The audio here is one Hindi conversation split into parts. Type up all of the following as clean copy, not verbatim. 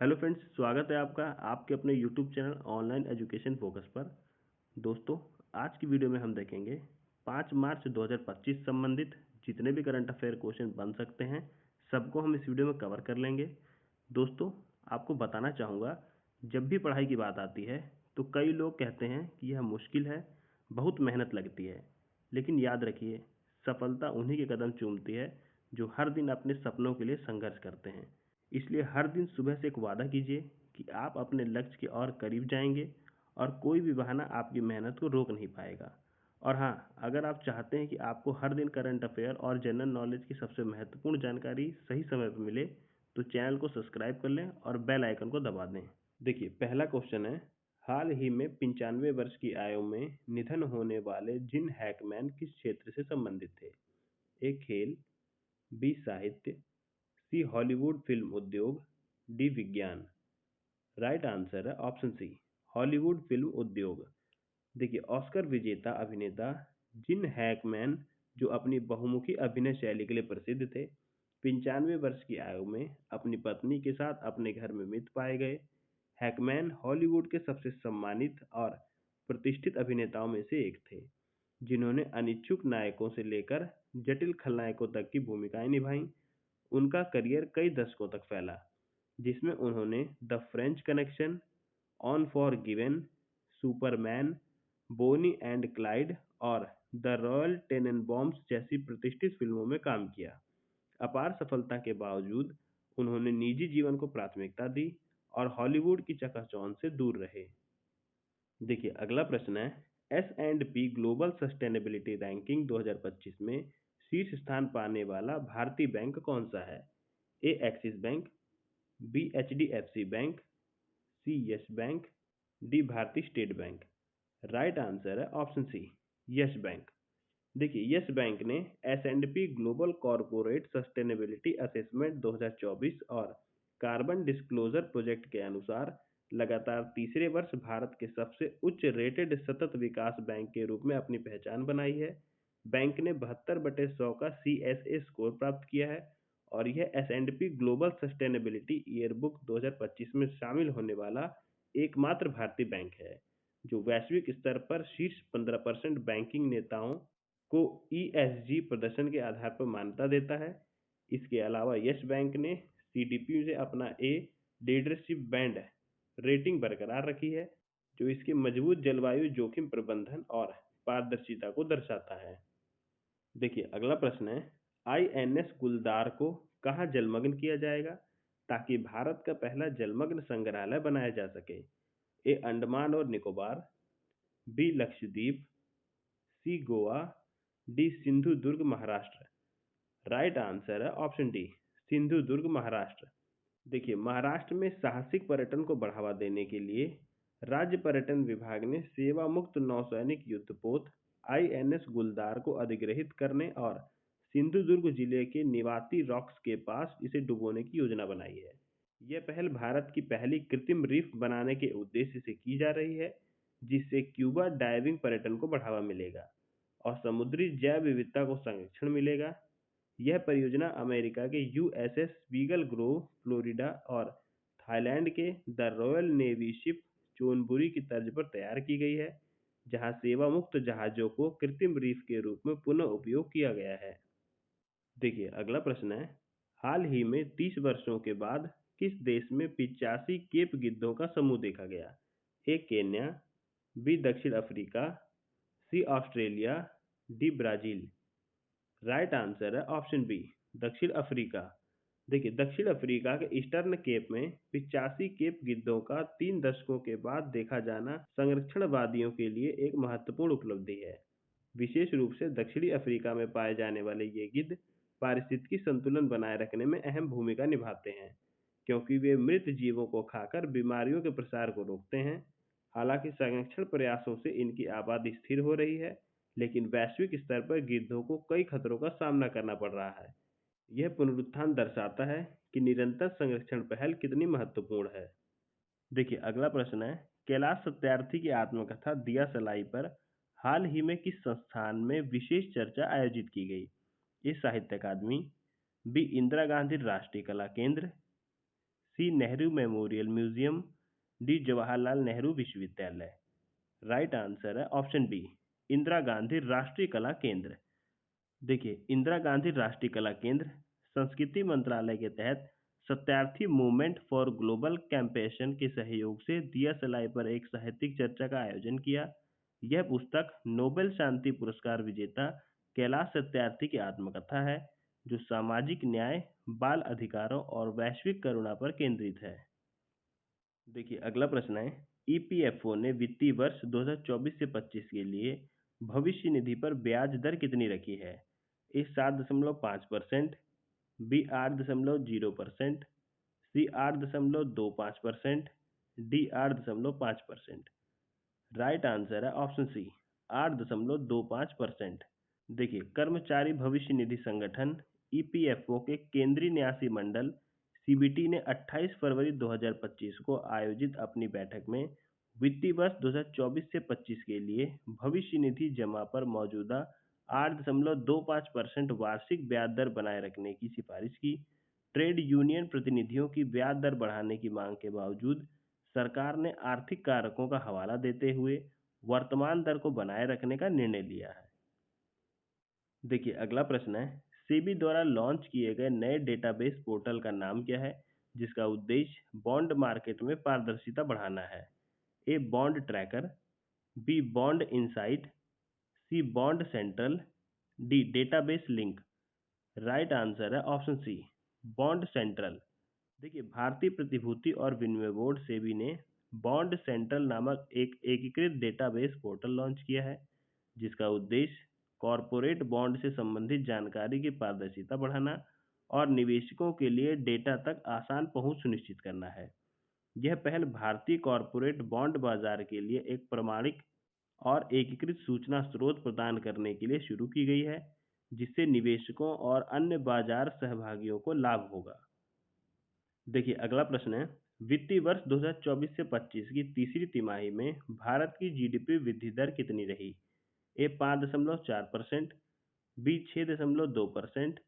हेलो फ्रेंड्स, स्वागत है आपका आपके अपने YouTube channel online education focus पर। दोस्तों, आज की वीडियो में हम देखेंगे 5 मार्च 2025 संबंधित जितने भी करंट अफेयर क्वेश्चन बन सकते हैं सबको हम इस वीडियो में कवर कर लेंगे। दोस्तों, आपको बताना चाहूँगा, जब भी पढ़ाई की बात आती है तो कई लोग कहते हैं कि यह मुश्किल है, बहुत मेहनत लगती है। लेकिन याद रखिए, सफलता उन्हीं के कदम चूमती है जो हर दिन अपने सपनों के लिए संघर्ष करते हैं। इसलिए हर दिन सुबह से एक वादा कीजिए कि आप अपने लक्ष्य के और करीब जाएंगे और कोई भी बहाना आपकी मेहनत को रोक नहीं पाएगा। और हाँ, अगर आप चाहते हैं कि आपको हर दिन करंट अफेयर और जनरल नॉलेज की सबसे महत्वपूर्ण जानकारी सही समय पर मिले, तो चैनल को सब्सक्राइब कर लें और बेल आइकन को दबा दें। देखिए, पहला क्वेश्चन है, हाल ही में 95 वर्ष की आयु में निधन होने वाले जिन हैकमैन किस क्षेत्र से संबंधित थे? ए खेल, बी साहित्य, सी हॉलीवुड फिल्म उद्योग, डी विज्ञान। राइट आंसर है ऑप्शन सी, हॉलीवुड फिल्म उद्योग। देखिए, ऑस्कर विजेता अभिनेता जिन हैकमैन, जो अपनी बहुमुखी अभिनय शैली के लिए प्रसिद्ध थे, 95 वर्ष की आयु में अपनी पत्नी के साथ अपने घर में मृत पाए गए। हैकमैन हॉलीवुड के सबसे सम्मानित और प्रतिष्ठित अभिनेताओं में से एक थे, जिन्होंने अनिच्छुक नायकों से लेकर जटिल खलनायकों तक की भूमिकाएं निभाईं। उनका करियर कई दशकों तक फैला, जिसमें उन्होंने the French Connection, Unforgiven, Superman, Bonnie and Clyde और द रॉयल टेनेनबॉम्स जैसी प्रतिष्ठित फिल्मों में काम किया। अपार सफलता के बावजूद उन्होंने निजी जीवन को प्राथमिकता दी और हॉलीवुड की चकाचौंध से दूर रहे। देखिए, अगला प्रश्न है, S&P ग्लोबल सस्टेनेबिलिटी रैंकिंग 2025 में शीर्ष स्थान पाने वाला भारतीय बैंक कौन सा है? A Axis Bank, B HDFC Bank, C Yes Bank, D Bharatiya State Bank. Right answer है ऑप्शन सी, यस बैंक। देखिए, यस बैंक ने S&P global corporate sustainability assessment 2024 और कार्बन डिस्क्लोजर प्रोजेक्ट के अनुसार लगातार तीसरे वर्ष भारत के सबसे उच्च रेटेड सतत विकास बैंक के रूप में अपनी पहचान बनाई है। बैंक ने 72/100 का CSA स्कोर प्राप्त किया है और यह S&P ग्लोबल सस्टेनेबिलिटी ईयरबुक 2025 में शामिल होने वाला एकमात्र भारतीय बैंक है, जो वैश्विक स्तर पर शीर्ष 15% बैंकिंग नेताओं को ESG प्रदर्शन के आधार पर मान्यता देता है। इसके अलावा यस बैंक ने CDP से अपना A लीडरशिप बैंड रेटिंग बरकरार रखी है, जो इसके मजबूत जलवायु जोखिम प्रबंधन और पारदर्शिता को दर्शाता है। देखिए, अगला प्रश्न है, INS गुलदार को कहाँ जलमग्न किया जाएगा ताकि भारत का पहला जलमग्न संग्रहालय बनाया जा सके? ए अंडमान और निकोबार, बी लक्षद्वीप, सी गोवा, डी सिंधु दुर्ग महाराष्ट्र। राइट आंसर है ऑप्शन डी, सिंधु दुर्ग महाराष्ट्र। देखिए, महाराष्ट्र में साहसिक पर्यटन को बढ़ावा देने के लिए राज्य पर्यटन विभाग ने सेवा मुक्त नौसैनिक युद्धपोत INS गुलदार को अधिग्रहित करने और सिंधुदुर्ग जिले के निवाती रॉक्स के पास इसे डुबोने की योजना बनाई है। यह पहल भारत की पहली कृत्रिम रीफ बनाने के उद्देश्य से की जा रही है, जिससे क्यूबा डाइविंग पर्यटन को बढ़ावा मिलेगा और समुद्री जैव विविधता को संरक्षण मिलेगा। यह परियोजना अमेरिका के USS बीगल ग्रोव, फ्लोरिडा और थाईलैंड के द रॉयल नेवी शिप चोनबुरी की तर्ज पर तैयार की गई है, जहां सेवा मुक्त जहाजों को कृत्रिम रीफ के रूप में पुनः उपयोग किया गया है। देखिए, अगला प्रश्न है, हाल ही में 30 वर्षों के बाद किस देश में 85 केप गिद्धों का समूह देखा गया? ए केन्या, बी दक्षिण Africa, C Australia, D Brazil. Right answer है ऑप्शन बी, दक्षिण अफ्रीका। देखिए, दक्षिण अफ्रीका के ईस्टर्न केप में 85 केप गिद्धों का 3 दशकों के बाद देखा जाना संरक्षणवादियों के लिए एक महत्वपूर्ण उपलब्धि है। विशेष रूप से दक्षिणी अफ्रीका में पाए जाने वाले ये गिद्ध पारिस्थितिकी संतुलन बनाए रखने में अहम भूमिका निभाते हैं, क्योंकि वे मृत जीवों को खाकर बीमारियों के प्रसार को रोकते हैं। हालांकि संरक्षण प्रयासों से इनकी आबादी स्थिर हो रही है, लेकिन वैश्विक स्तर पर गिद्धों को कई खतरों का सामना करना पड़ रहा है। यह पुनरुत्थान दर्शाता है कि निरंतर संरक्षण पहल कितनी महत्वपूर्ण है। देखिए, अगला प्रश्न है, कैलाश सत्यार्थी की आत्मकथा दिया सलाई पर हाल ही में किस संस्थान में विशेष चर्चा आयोजित की गई? ए साहित्य अकादमी, B Indira Gandhi Rashtriya Kala Kendra, C Nehru Memorial Museum, D Jawaharlal Nehru Vishwavidyalaya. Right answer है ऑप्शन बी, इंदिरा गांधी राष्ट्रीय कला केंद्र। देखिए, इंदिरा गांधी राष्ट्रीय कला केंद्र संस्कृति मंत्रालय के तहत सत्यार्थी मूवमेंट फॉर ग्लोबल कैंपेशन के सहयोग से दिया सलाई पर एक साहित्यिक चर्चा का आयोजन किया। यह पुस्तक नोबेल शांति पुरस्कार विजेता कैलाश सत्यार्थी की आत्मकथा है, जो सामाजिक न्याय, बाल अधिकारों और वैश्विक करुणा पर केंद्रित है। देखिए, अगला प्रश्न है, ईपीएफओ ने वित्तीय वर्ष 2024 से 25 के लिए भविष्य निधि पर ब्याज दर कितनी रखी है? ए 7.5%, बी 8.0%, सी 8.25%, डी 8.5%। राइट आंसर है ऑप्शन सी, 8.25%। देखिए, कर्मचारी भविष्य निधि संगठन ईपीएफओ के केंद्रीय न्यासी मंडल सीबीटी ने 28 फरवरी 2025 को आयोजित अपनी बैठक में वित्तीय वर्ष 2024 से 25 के लिए भविष्य निधि जमा पर मौजूदा 8.25% वार्षिक ब्याज दर बनाए रखने की सिफारिश की। ट्रेड यूनियन प्रतिनिधियों की ब्याज दर बढ़ाने की मांग के बावजूद सरकार ने आर्थिक कारकों का हवाला देते हुए वर्तमान दर को बनाए रखने का निर्णय लिया है। देखिए, अगला प्रश्न है, सेबी द्वारा लॉन्च किए गए नए डेटाबेस पोर्टल का नाम क्या है, जिसका उद्देश्य बॉन्ड मार्केट में पारदर्शिता बढ़ाना है? A Bond Tracker, B Bond Insight, C Bond Central, D Database Link. Right answer है ऑप्शन सी, बॉन्ड सेंट्रल। देखिए, भारतीय प्रतिभूति और विनिमय बोर्ड सेबी ने बॉन्ड सेंट्रल नामक एक एकीकृत डेटाबेस पोर्टल लॉन्च किया है, जिसका उद्देश्य कॉरपोरेट बॉन्ड से संबंधित जानकारी की पारदर्शिता बढ़ाना और निवेशकों के लिए डेटा तक आसान पहुंच सुनिश्चित करना है। यह पहल भारतीय कॉरपोरेट बॉन्ड बाजार के लिए एक प्रमाणिक और एकीकृत सूचना स्रोत प्रदान करने के लिए शुरू की गई है, जिससे निवेशकों और अन्य बाजार सहभागियों को लाभ होगा। देखिए, अगला प्रश्न है, वित्तीय वर्ष 2024 से 25 की तीसरी तिमाही में भारत की जीडीपी वृद्धि दर कितनी रही? ए 5.4%, बी 6.2%,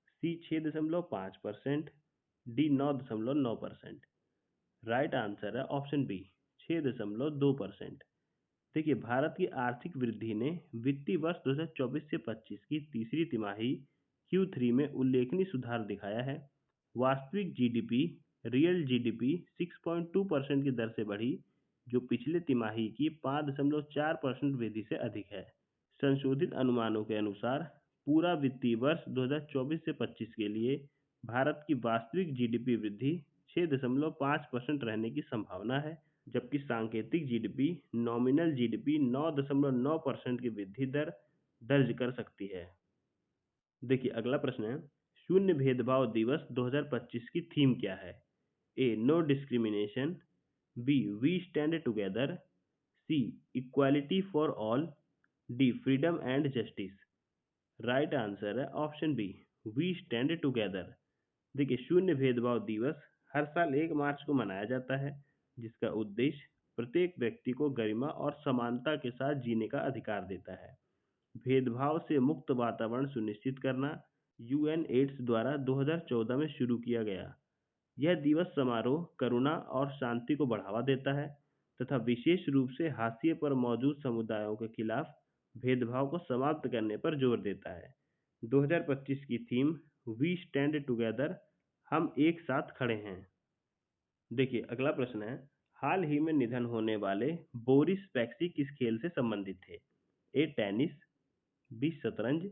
सी 6.5%, डी 9.9%। राइट आंसर है ऑप्शन बी, 6.2%। देखिए, भारत की आर्थिक वृद्धि ने वित्तीय वर्ष 2024 से 25 की तीसरी तिमाही Q3 में उल्लेखनीय सुधार दिखाया है। वास्तविक जीडीपी रियल जीडीपी 6.2% की दर से बढ़ी, जो पिछले तिमाही की 5.4% वृद्धि से अधिक है। संशोधित अनुमानों के अनुसार पूरा वित्तीय वर्ष 2024 से 25 के लिए भारत की वास्तविक जीडीपी वृद्धि 6.5% रहने की संभावना है, जबकि सांकेतिक जीडीपी नॉमिनल जीडीपी 9.9% की वृद्धि दर दर्ज कर सकती है। देखिए, अगला प्रश्न है, शून्य भेदभाव दिवस 2025 की थीम क्या है? A no discrimination, B we stand together, C equality for all, D freedom and justice. Right answer है option B, we stand together. देखिए, शून्य भेदभाव दिवस हर साल 1 मार्च को मनाया जाता है, जिसका उद्देश्य प्रत्येक व्यक्ति को गरिमा और समानता के साथ जीने का अधिकार देता है। भेदभाव से मुक्त वातावरण सुनिश्चित करना यूएनएड्स द्वारा 2014 में शुरू किया गया। यह दिवस समारोह, करुणा और शांति को बढ़ावा देता है तथा विशेष रूप से हाशिए पर मौजूद समुदायों के खिलाफ भेदभाव को समाप्त करने पर जोर देता है। 2025 की थीम वी स्टैंड टुगेदर, हम एक साथ खड़े हैं। देखिए, अगला प्रश्न है, हाल ही में निधन होने वाले बोरिस पैक्सी किस खेल से संबंधित थे? ए टेनिस, बी शतरंज,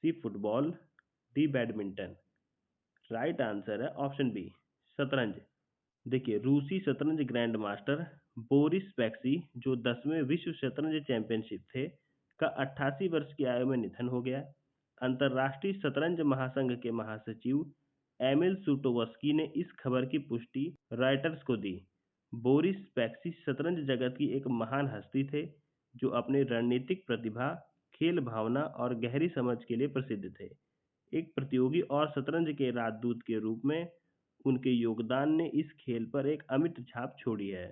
C football, D badminton. Right answer है ऑप्शन बी, शतरंज। देखिए, रूसी शतरंज ग्रैंड मास्टर बोरिस पैक्सी, जो 10वें विश्व शतरंज चैंपियनशिप थे, का 88 वर्ष की आयु में निधन हो गया। अंतर्राष्ट्रीय शतरंज महासंघ के महासचिव एमिल सुटोवस्की ने इस खबर की पुष्टि रॉयटर्स को दी। बोरिस पैक्सी शतरंज जगत की एक महान हस्ती थे, जो अपनी रणनीतिक प्रतिभा, खेल भावना और गहरी समझ के लिए प्रसिद्ध थे। एक प्रतियोगी और शतरंज के राजदूत के रूप में उनके योगदान ने इस खेल पर एक अमिट छाप छोड़ी है।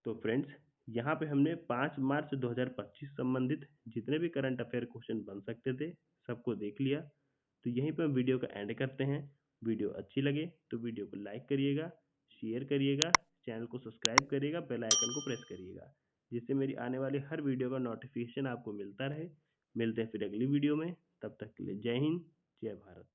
तो फ्रेंड्स, यहाँ पे हमने 5 मार्च 2025 संबंधित जितने भी करंट अफेयर क्वेश्चन बन सकते थे, सबको देख लिया। तो यहीं पर हम वीडियो का एंड करते हैं। वीडियो अच्छी लगे तो वीडियो को लाइक करिएगा, शेयर करिएगा, चैनल को सब्सक्राइब करिएगा, बेल आइकन को प्रेस करिएगा, जिससे मेरी आने वाली हर वीडियो का नोटिफिकेशन आपको मिलता रहे। मिलते हैं फिर अगली वीडियो में, तब तक के लिए जय हिंद, जय भारत।